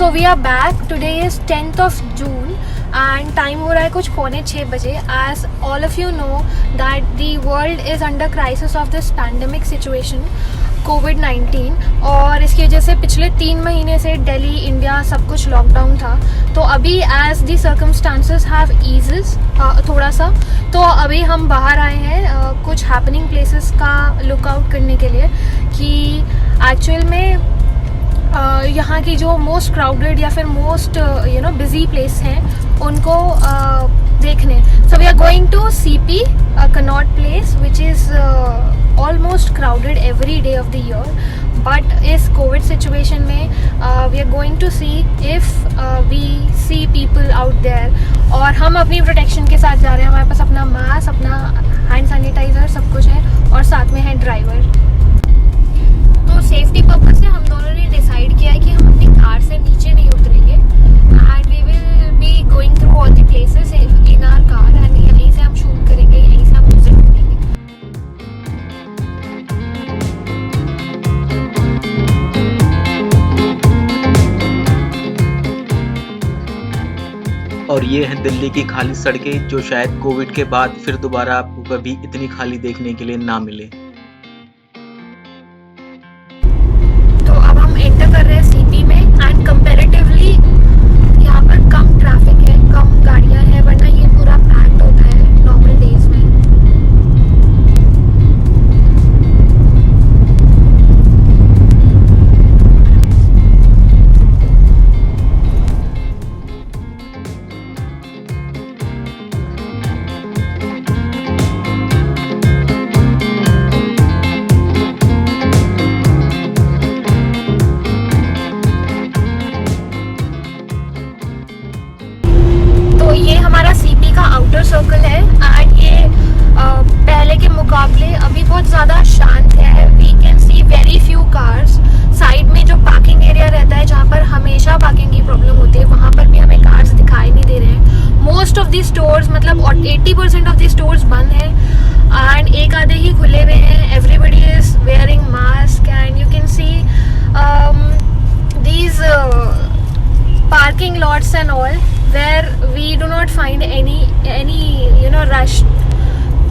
So we are back. Today is 10th of June and time हो रहा है कुछ 5:45 बजे. As all of you know that the world is under crisis of this pandemic situation COVID-19 और इसकी वजह से पिछले 3 महीने से दिल्ली, इंडिया सब कुछ लॉकडाउन था. तो अभी as the circumstances have eases थोड़ा सा, तो अभी हम बाहर आए हैं कुछ हैपनिंग प्लेसेस का लुकआउट करने के लिए कि एक्चुअल में यहाँ की जो मोस्ट क्राउडेड या फिर मोस्ट बिजी प्लेस हैं उनको देखने. So we are going to CP Connaught place which is almost crowded every day of the year, but इस कोविड सिचुएशन में we are going to see if we see people out there. और हम अपनी protection के साथ जा रहे हैं. हमारे पास अपना मास्क, अपना हैंड सैनिटाइज़र सब कुछ है और साथ में है ड्राइवर. तो सेफ्टी पर्पज से हम दोनों ने डिसाइड किया है कि हम अपनी कार से नीचे नहीं उतरेंगे and we will be going through all the places in our car and यहीं से हम शूट करेंगे, यहीं से हम विजिट करेंगे. और ये है दिल्ली की खाली सड़कें जो शायद कोविड के बाद फिर दोबारा आपको कभी इतनी खाली देखने के लिए ना मिले. एंटर कर रहे हैं CP में एंड कंपैरेटिवली यहाँ पर कम ट्रैफिक है, कम गाड़ियाँ हैं, वरना ये पूरा पैक्ड होता है नॉर्मल डेज में. ये हमारा CP का आउटर सर्कल है एंड ये पहले के मुकाबले अभी बहुत ज़्यादा शांत है. We can see very few cars. Side में जो पार्किंग एरिया रहता है जहाँ पर हमेशा पार्किंग की प्रॉब्लम होती है, वहाँ पर भी हमें कार्स दिखाई नहीं दे रहे हैं. मोस्ट ऑफ द स्टोर्स मतलब 80% ऑफ द स्टोर्स बंद हैं एंड एक आधे ही खुले हुए हैं. Everybody is wearing mask and you can see these parking lots and all where we do not find any rush.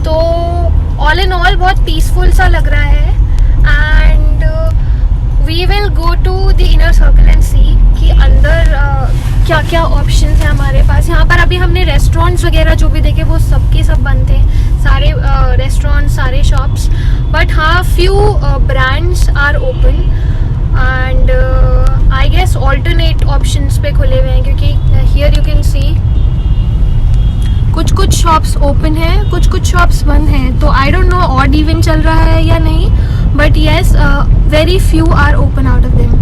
तो all in all बहुत peaceful सा लग रहा है and we will go to the inner circle and see कि अंदर क्या क्या options हैं हमारे पास. यहाँ पर अभी हमने restaurants वगैरह जो भी देखे वो सब के सब बंद थे, सारे restaurants, सारे shops, but हाँ few brands are open and I guess alternate options पे खुले हुए हैं क्योंकि here you can see कुछ शॉप्स ओपन हैं, कुछ शॉप्स बंद हैं. तो I don't know odd even चल रहा है या नहीं, but yes very few are open out of them.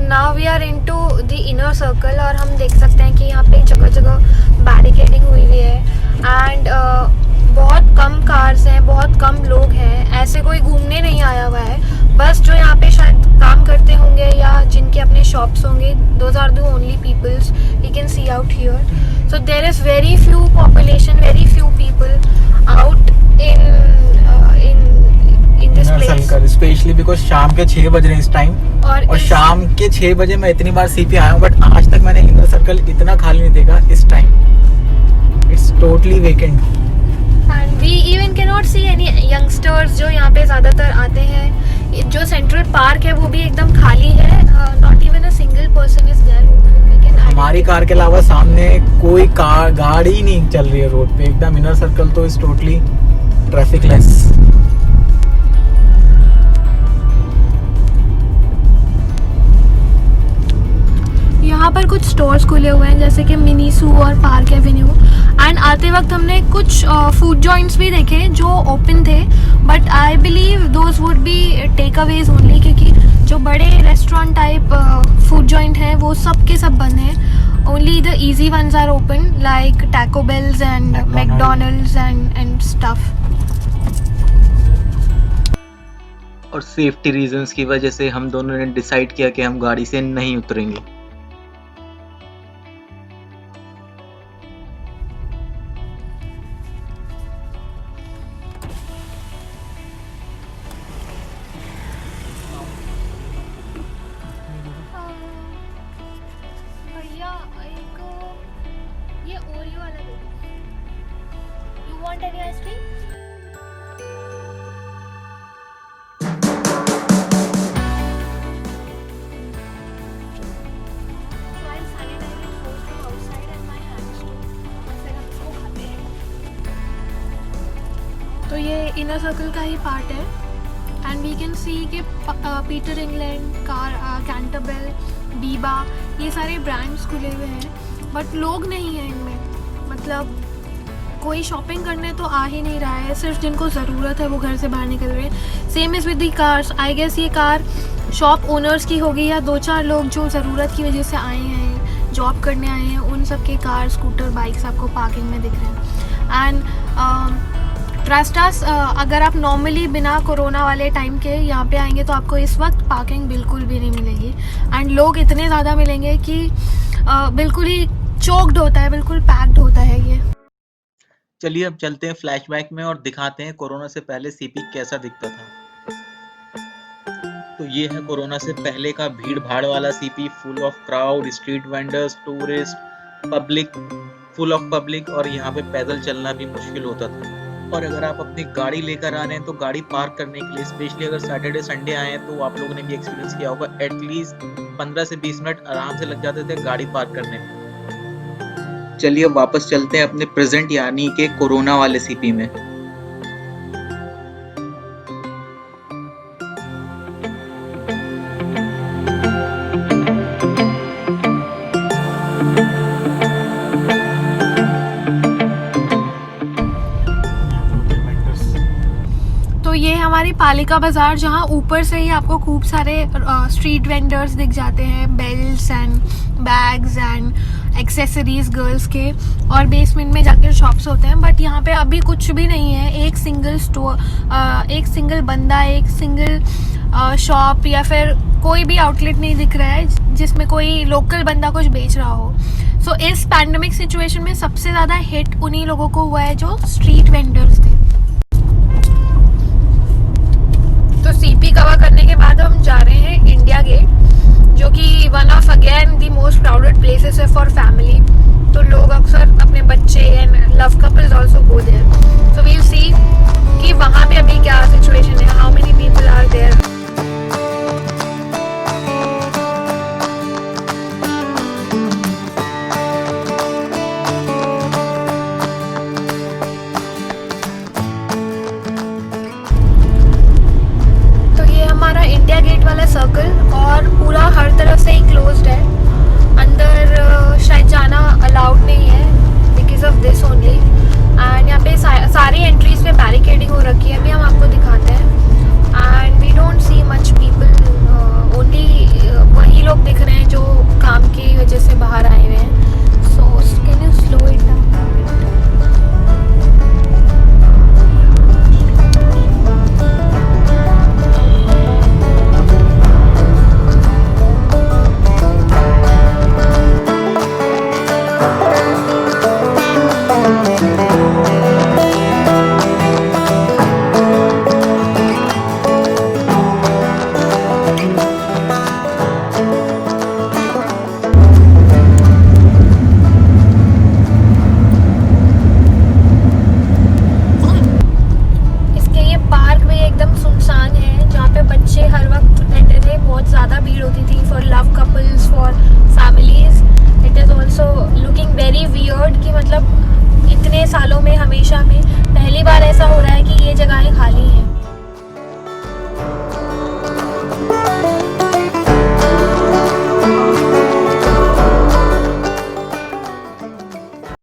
Now we are into the inner circle और हम देख सकते हैं कि यहाँ पे जगह जगह बैरिकेडिंग हुई हुई है एंड बहुत कम कार्स हैं, बहुत कम लोग हैं. ऐसे कोई घूमने नहीं आया हुआ है, बस जो यहाँ पे शायद काम करते होंगे या जिनके अपने शॉप्स होंगे, those are the only peoples we can see out here. So there is very few population, very few people out in specially because शाम के 6 बज रहे हैं इस टाइम और शाम के 6 बजे मैं इतनी बार CP आया हूँ बट आज तक मैंने इनर सर्कल इतना खाली नहीं देखा. इस time it's totally vacant and we even can not see any youngsters जो यहाँ पे ज़्यादातर आते हैं. जो सेंट्रल पार्क है वो भी एकदम खाली है, not even a single person is there. हमारी कार के अलावा सामने कोई कार गाड़ी नहीं चल रही है रोड पे. एकदम इनर सर्कल तो इज टोटली ट्रैफिक लेस. यहाँ पर कुछ स्टोर्स खुले हुए हैं जैसे कि मिनीसू और पार्क एवेन्यू एंड आते वक्त हमने कुछ फूड जॉइंट्स भी देखे जो ओपन थे, but I believe those would be takeaways only क्योंकि जो बड़े रेस्टोरेंट टाइप फूड जॉइंट हैं वो सब के सब बंद हैं. only the easy ones are open, like Taco Bells and McDonald's and stuff. और सेफ्टी रीजंस की वजह से हम दोनों ने डिसाइड किया कि हम गाड़ी से नहीं उतरेंगे। भैया एक ये ओरियो वाला दे दो। You want any ice cream? तो ये इनर सर्कल का ही पार्ट है एंड वी कैन सी कि पीटर इंग्लैंड, कैंटरबेल, बीबा, ये सारे ब्रांड्स खुले हुए हैं बट लोग नहीं हैं इनमें। मतलब कोई शॉपिंग करने तो आ ही नहीं रहा है, सिर्फ जिनको ज़रूरत है वो घर से बाहर निकल रहे हैं। Same is with the cars. I guess ये कार शॉप ओनर्स की होगी या 2-4 लोग जो ज़रूरत की वजह से आए हैं, जॉब करने आए हैं, उन सब के कार, स्कूटर, बाइक्स आपको पार्किंग में दिख रहे हैं। एंड ट्रस्ट अस, अगर आप नॉर्मली बिना कोरोना वाले टाइम के यहाँ पे आएंगे तो आपको इस वक्त पार्किंग बिल्कुल भी नहीं मिलेगी एंड लोग इतने ज़्यादा मिलेंगे कि बिल्कुल ही चोक्ड होता है, बिल्कुल पैक्ड होता है ये। चलिए अब चलते हैं फ्लैशबैक में और दिखाते हैं कोरोना से पहले सीपी कैसा दिखता था। तो ये है कोरोना से पहले का भीड़ भाड़ वाला CP, full of crowd, street vendors, tourist, public, full of public, और यहाँ पे पैदल चलना भी मुश्किल होता था। और अगर आप अपनी गाड़ी लेकर आ रहे हैं तो गाड़ी पार्क करने के लिए, स्पेशली अगर सैटरडे संडे आए हैं तो आप लोगों ने भी एक्सपीरियंस किया होगा, एटलीस्ट 15 से 20 मिनट आराम से लग जाते थे गाड़ी पार्क करने में। चलिए अब वापस चलते हैं अपने प्रेजेंट यानी के कोरोना वाले सीपी में। ये हमारी पालिका बाज़ार, जहाँ ऊपर से ही आपको खूब सारे स्ट्रीट वेंडर्स दिख जाते हैं, belts and bags and accessories girls के, और बेसमेंट में जाकर शॉप्स होते हैं। बट यहाँ पे अभी कुछ भी नहीं है, एक सिंगल स्टोर, एक सिंगल बंदा, एक सिंगल शॉप या फिर कोई भी आउटलेट नहीं दिख रहा है जिसमें कोई लोकल बंदा कुछ बेच रहा हो। सो इस पैंडमिक सिचुएशन में सबसे ज़्यादा हिट उन्हीं लोगों को हुआ है जो स्ट्रीट वेंडर्स थे। तो सीपी कवर करने के बाद हम जा रहे हैं इंडिया गेट, जो कि one of again the most crowded places है फॉर फैमिली। तो लोग अक्सर अपने बच्चे and love couples also go there. So we will see कि वहाँ पे अभी क्या सिचुएशन है, how many people are there. India gate वाला सर्कल और पूरा हर तरफ से ही क्लोज्ड है, अंदर शायद जाना अलाउड नहीं है because of this only. And यहाँ पे सारी एंट्रीज पे बैरिकेडिंग हो रखी है, अभी हम आपको दिखाते हैं। And we don't see much people, only वही लोग दिख रहे हैं जो काम की वजह से बाहर आए हुए हैं। So can you slow it down? सालों में हमेशा में पहली बार ऐसा हो रहा है कि ये जगहें खाली हैं।